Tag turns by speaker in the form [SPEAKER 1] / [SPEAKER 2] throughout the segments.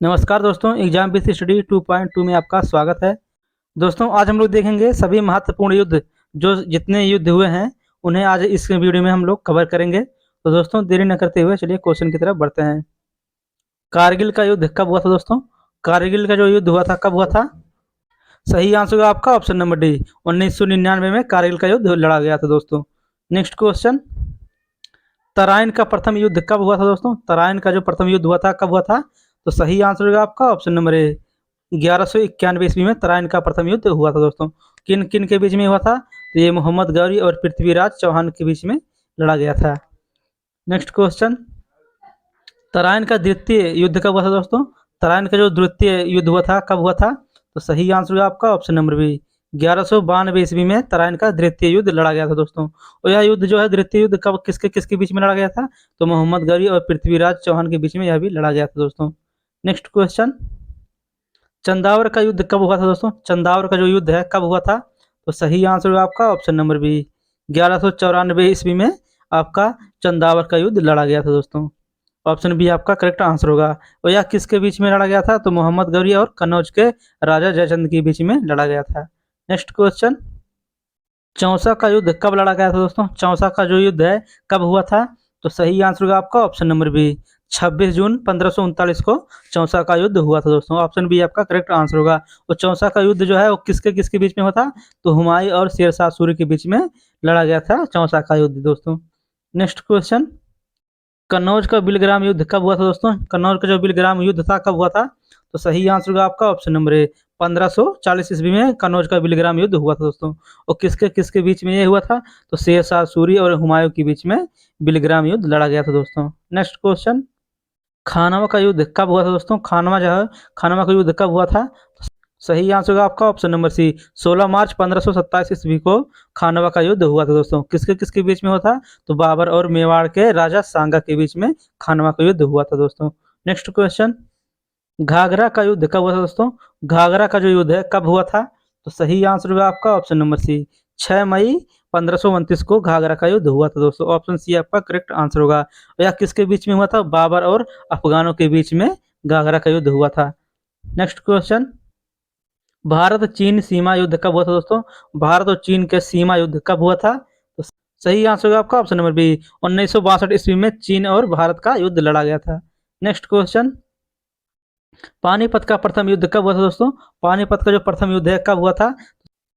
[SPEAKER 1] नमस्कार दोस्तों, exam based study 2.2 में आपका स्वागत है। दोस्तों, आज हम लोग देखेंगे सभी महत्वपूर्ण युद्ध जो जितने युद्ध हुए हैं उन्हें आज इस वीडियो में हम लोग कवर करेंगे। तो दोस्तों, देरी न करते हुए चलिए क्वेश्चन की तरफ बढ़ते हैं। कारगिल का युद्ध कब हुआ था दोस्तों? कारगिल का जो युद्ध हुआ था कब हुआ था? सही आंसर होगा आपका ऑप्शन नंबर डी। 1999 में कारगिल का युद्ध लड़ा गया था दोस्तों। नेक्स्ट क्वेश्चन, तराइन का प्रथम युद्ध कब हुआ था दोस्तों? तराइन का जो प्रथम युद्ध हुआ था कब हुआ था? तो सही आंसर होगा आपका ऑप्शन नंबर ए। 1191 ईस्वी में तराइन का प्रथम युद्ध हुआ था दोस्तों। किन किन के बीच में हुआ था? तो ये मोहम्मद गौरी और पृथ्वीराज चौहान के बीच में लड़ा गया था। नेक्स्ट क्वेश्चन, तराइन का द्वितीय युद्ध कब हुआ था दोस्तों? तराइन का जो द्वितीय युद्ध हुआ था कब हुआ था? तो सही आंसर होगा आपका ऑप्शन नंबर बी। 1192 ईस्वी में तराइन का द्वितीय युद्ध लड़ा गया था दोस्तों। और यह युद्ध जो है द्वितीय युद्ध कब किसके किसके बीच में लड़ा गया था? तो मोहम्मद गौरी और पृथ्वीराज चौहान के बीच में यह भी लड़ा गया था दोस्तों। नेक्स्ट क्वेश्चन, चंदावर का युद्ध कब हुआ था दोस्तों? चंदावर का जो युद्ध है कब हुआ था? तो सही आंसर होगा आपका ऑप्शन नंबर बी। 1194 ईस्वी में आपका चंदावर का युद्ध लड़ा गया था दोस्तों। ऑप्शन बी आपका करेक्ट आंसर होगा। और यह किसके बीच में लड़ा गया था? तो मोहम्मद गौरी और कन्नौज के राजा जयचंद के बीच में लड़ा गया था। नेक्स्ट क्वेश्चन, चौसा का युद्ध कब लड़ा गया था दोस्तों? चौसा का जो युद्ध है कब हुआ था? तो सही आंसर होगा आपका ऑप्शन नंबर बी। 26 जून 1539 को चौसा का युद्ध हुआ था दोस्तों। ऑप्शन बी आपका करेक्ट आंसर होगा। और चौसा का युद्ध जो है वो किसके किसके बीच में हुआ था? तो हुमायूं और शेरशाह सूरी के बीच में लड़ा गया था चौसा का युद्ध दोस्तों। नेक्स्ट क्वेश्चन, कन्नौज का बिलग्राम युद्ध कब हुआ था दोस्तों? कन्नौज का जो बिलग्राम युद्ध था कब हुआ था? तो सही आंसर होगा आपका ऑप्शन नंबर ए। 1540 ईस्वी में कन्नौज का बिलग्राम युद्ध हुआ था दोस्तों। और किसके किसके बीच में ये हुआ था? तो शेरशाह सूरी और हुमायूं के बीच में बिलग्राम युद्ध लड़ा गया था दोस्तों। नेक्स्ट क्वेश्चन, खानवा का युद्ध कब हुआ था दोस्तों? खानवा जो है खानवा का युद्ध कब हुआ था? तो सही आंसर होगा आपका ऑप्शन नंबर सी। 16 मार्च 1527 ईस्वी को खानवा का युद्ध हुआ था दोस्तों। किसके किसके बीच में हुआ था? तो बाबर और मेवाड़ के राजा सांगा के बीच में खानवा का युद्ध हुआ था दोस्तों। नेक्स्ट क्वेश्चन, घाघरा का युद्ध कब हुआ था दोस्तों? घाघरा का जो युद्ध है कब हुआ था? तो सही आंसर होगा आपका ऑप्शन नंबर सी। 6 मई 1529 को घाघरा का युद्ध हुआ था दोस्तों। ऑप्शन सी आपका करेक्ट आंसर होगा। यह किसके बीच में हुआ था? बाबर और अफगानों के बीच में घाघरा का युद्ध हुआ था। नेक्स्ट क्वेश्चन, भारत चीन सीमा युद्ध कब हुआ था दोस्तों? भारत और चीन के सीमा युद्ध कब हुआ था? तो सही आंसर होगा आपका ऑप्शन नंबर बी। 1962 ईस्वी में चीन और भारत का युद्ध लड़ा गया था। नेक्स्ट क्वेश्चन, पानीपत का प्रथम युद्ध कब हुआ था दोस्तों? पानीपत का जो प्रथम युद्ध है कब हुआ था?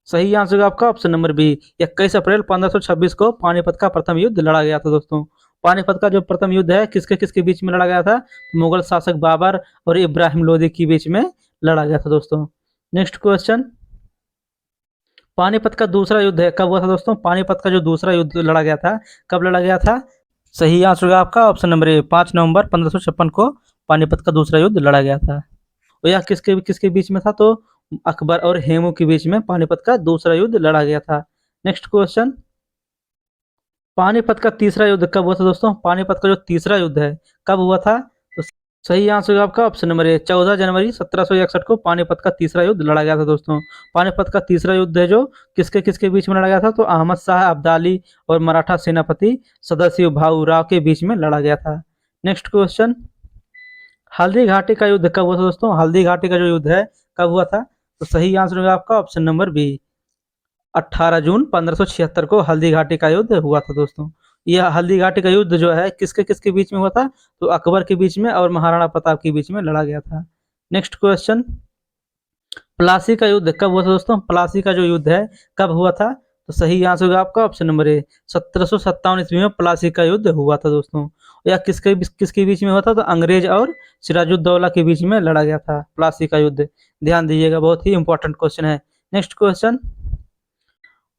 [SPEAKER 1] सही आंसर होगा आपका ऑप्शन नंबर बी। 21 अप्रैल 1526 को पानीपत का प्रथम युद्ध लड़ा गया था दोस्तों। पानीपत का जो प्रथम युद्ध है किसके किसके बीच में लड़ा गया था? मुगल शासक बाबर और इब्राहिम लोदी के बीच में लड़ा गया था दोस्तों। नेक्स्ट क्वेश्चन, पानीपत का दूसरा युद्ध है कब हुआ था दोस्तों? पानीपत का जो दूसरा युद्ध लड़ा गया था कब लड़ा गया था? सही आंसर होगा आपका ऑप्शन नंबर ए। 5 नवंबर 1556 को पानीपत का दूसरा युद्ध लड़ा गया था। और यह किसके किसके बीच में था? तो अकबर और हेमू के बीच में पानीपत का दूसरा युद्ध लड़ा गया था। नेक्स्ट क्वेश्चन, पानीपत का तीसरा युद्ध कब हुआ था दोस्तों? पानीपत का जो तीसरा युद्ध है कब हुआ था? तो सही आंसर होगा आपका ऑप्शन नंबर ए। 14 जनवरी 1761 को पानीपत का तीसरा युद्ध लड़ा गया था दोस्तों। पानीपत का तीसरा युद्ध है जो किसके किसके बीच में लड़ा गया था? तो अहमद शाह अब्दाली और मराठा सेनापति सदाशिव भाऊ राव के बीच में लड़ा गया था। नेक्स्ट क्वेश्चन, हल्दी घाटी का युद्ध कब हुआ था दोस्तों? हल्दी घाटी का जो युद्ध है कब हुआ था? तो सही आंसर होगा आपका ऑप्शन नंबर बी। 18 जून 1576 को हल्दी घाटी का युद्ध हुआ था दोस्तों। यह हल्दी घाटी का युद्ध जो है किसके किसके बीच में हुआ था? तो अकबर के बीच में और महाराणा प्रताप के बीच में लड़ा गया था। नेक्स्ट क्वेश्चन, प्लासी का युद्ध कब हुआ था दोस्तों? प्लासी का जो युद्ध है कब हुआ था? तो सही आंसर होगा आपका ऑप्शन नंबर ए। 1757 ईस्वी में प्लासी का युद्ध हुआ था दोस्तों। यह किसके बीच में हुआ था? तो अंग्रेज और सिराजुद्दौला के बीच में लड़ा गया था प्लासी का युद्ध। ध्यान दीजिएगा, बहुत ही इंपॉर्टेंट क्वेश्चन है। नेक्स्ट क्वेश्चन,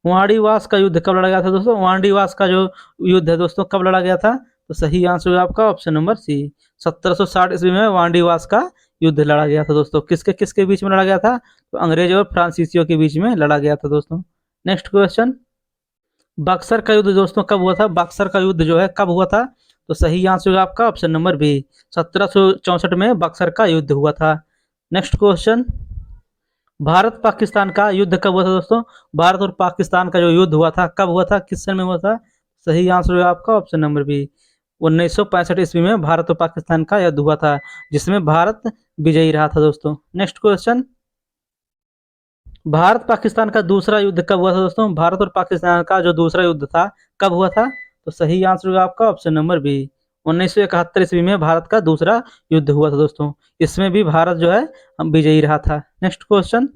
[SPEAKER 1] वाणीवास का युद्ध कब लड़ा गया था दोस्तों? वाणीवास का जो युद्ध है दोस्तों कब लड़ा गया था? तो सही आंसर होगा आपका ऑप्शन नंबर सी। 1760 ईस्वी में वाणीवास का युद्ध लड़ा गया था दोस्तों। किसके किसके बीच में लड़ा गया था? तो अंग्रेज और फ्रांसीसियों के बीच में लड़ा गया था दोस्तों। नेक्स्ट क्वेश्चन, बक्सर का युद्ध दोस्तों कब हुआ था? बक्सर का युद्ध जो है कब हुआ था? तो सही आंसर होगा आपका ऑप्शन नंबर बी। 1764 में बक्सर का युद्ध हुआ था। नेक्स्ट क्वेश्चन, भारत पाकिस्तान का युद्ध कब हुआ था दोस्तों? भारत और पाकिस्तान का जो युद्ध हुआ था कब हुआ था? किस सन में हुआ था? सही आंसर होगा आपका ऑप्शन नंबर बी। 1965 ईस्वी में भारत और पाकिस्तान का युद्ध हुआ था, जिसमें भारत विजयी रहा था दोस्तों। नेक्स्ट क्वेश्चन, भारत पाकिस्तान का दूसरा युद्ध कब हुआ था दोस्तों? भारत और पाकिस्तान का जो दूसरा युद्ध था कब हुआ था? तो सही आंसर होगा आपका ऑप्शन नंबर बी। 1971 ईस्वी में भारत का दूसरा युद्ध हुआ था दोस्तों। इसमें भी भारत जो है विजयी रहा था। नेक्स्ट क्वेश्चन,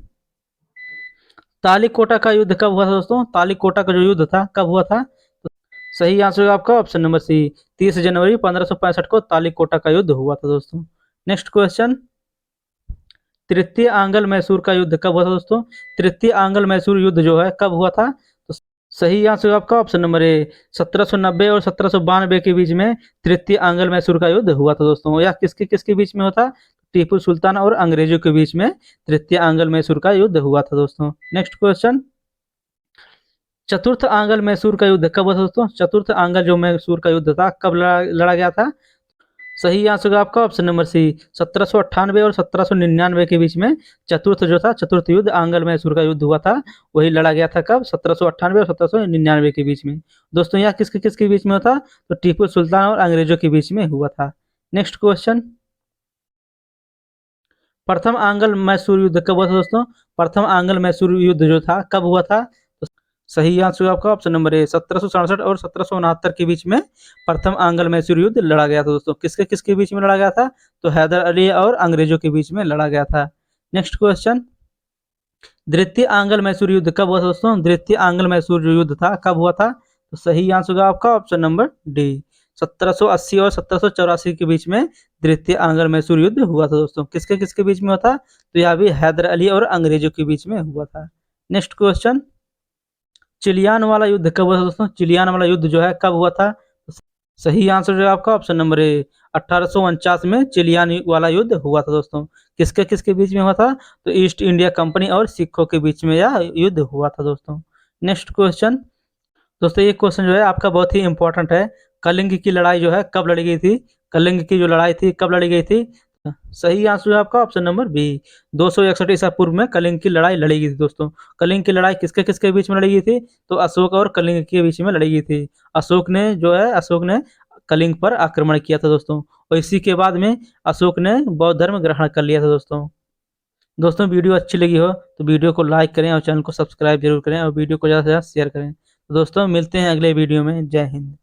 [SPEAKER 1] तालीकोटा का युद्ध कब हुआ था दोस्तों? तालीकोटा का जो युद्ध था कब हुआ था? तो सही आंसर होगा आपका ऑप्शन नंबर सी। 30 जनवरी 1565 को तालीकोटा का युद्ध हुआ था दोस्तों। नेक्स्ट क्वेश्चन, तृतीय आंग्ल मैसूर का युद्ध कब हुआ था दोस्तों? तृतीय आंग्ल मैसूर युद्ध जो है कब हुआ था? तो सही आंसर आपका ऑप्शन नंबर ए। 1790 और 1792 के बीच में तृतीय आंग्ल मैसूर का युद्ध हुआ था दोस्तों। यह किसके किसके बीच में होता? टीपू सुल्तान और अंग्रेजों के बीच में तृतीय आंग्ल मैसूर का युद्ध हुआ था दोस्तों। नेक्स्ट क्वेश्चन, चतुर्थ आंग्ल मैसूर का युद्ध कब हुआ था दोस्तों? चतुर्थ आंग्ल जो मैसूर का युद्ध था कब लड़ा गया था? सही आंसर होगा आपका ऑप्शन नंबर सी। 1798 और 1799 के बीच में चतुर्थ जो था, चतुर्थ युद्ध आंग्ल मैसूर का युद्ध हुआ था। वही लड़ा गया था कब? 1798 और 1799 के बीच में दोस्तों। यह किसके किसके बीच में होता? तो टीपू सुल्तान और अंग्रेजों के बीच में हुआ था। नेक्स्ट क्वेश्चन, प्रथम आंग्ल मैसूर युद्ध कब हुआ था दोस्तों? प्रथम आंग्ल मैसूर युद्ध जो था कब हुआ था? तो सही आंसर होगा आपका ऑप्शन नंबर ए। 1767 और 1769 के बीच में प्रथम आंग्ल मैसूर युद्ध लड़ा गया था दोस्तों। किसके किसके बीच में लड़ा गया था? तो हैदर अली और अंग्रेजों के बीच में लड़ा गया था। नेक्स्ट क्वेश्चन, द्वितीय आंग्ल मैसूर युद्ध कब हुआ था दोस्तों? द्वितीय आंग्ल मैसूर जो युद्ध था कब हुआ था? तो सही आंसर होगा आपका ऑप्शन नंबर डी। 1780 और 1784 के बीच में द्वितीय आंग्ल मैसूर युद्ध हुआ था दोस्तों। किसके किसके बीच में हुआ था? तो यह भी हैदर अली और अंग्रेजों के बीच में हुआ था। नेक्स्ट क्वेश्चन, चिलियान वाला युद्ध कब हुआ था दोस्तों? चिलियान वाला युद्ध जो है कब हुआ था? तो सही आंसर जो है आपका ऑप्शन नंबर ए। 1849 में चिलियान वाला युद्ध हुआ था दोस्तों। किसके किसके बीच में हुआ था? तो ईस्ट इंडिया कंपनी और सिखों के बीच में यह युद्ध हुआ था दोस्तों। नेक्स्ट क्वेश्चन, दोस्तों ये क्वेश्चन जो है आपका बहुत ही इंपॉर्टेंट है। कलिंग की लड़ाई जो है कब लड़ी गई थी? कलिंग की जो लड़ाई थी कब लड़ी गई थी? सही आंसर है आपका ऑप्शन नंबर बी। 261 ईसा पूर्व में कलिंग की लड़ाई लड़ी गई थी दोस्तों। कलिंग की लड़ाई किसके किसके बीच में लड़ी गई थी? तो अशोक और कलिंग के बीच में लड़ी गई थी। अशोक ने कलिंग पर आक्रमण किया था दोस्तों। और इसी के बाद में अशोक ने बौद्ध धर्म ग्रहण कर लिया था दोस्तों। दोस्तों वीडियो अच्छी लगी हो तो वीडियो को लाइक करें और चैनल को सब्सक्राइब जरूर करें और वीडियो को ज़्यादा से ज़्यादा शेयर करें। तो दोस्तों मिलते हैं अगले वीडियो में। जय हिंद।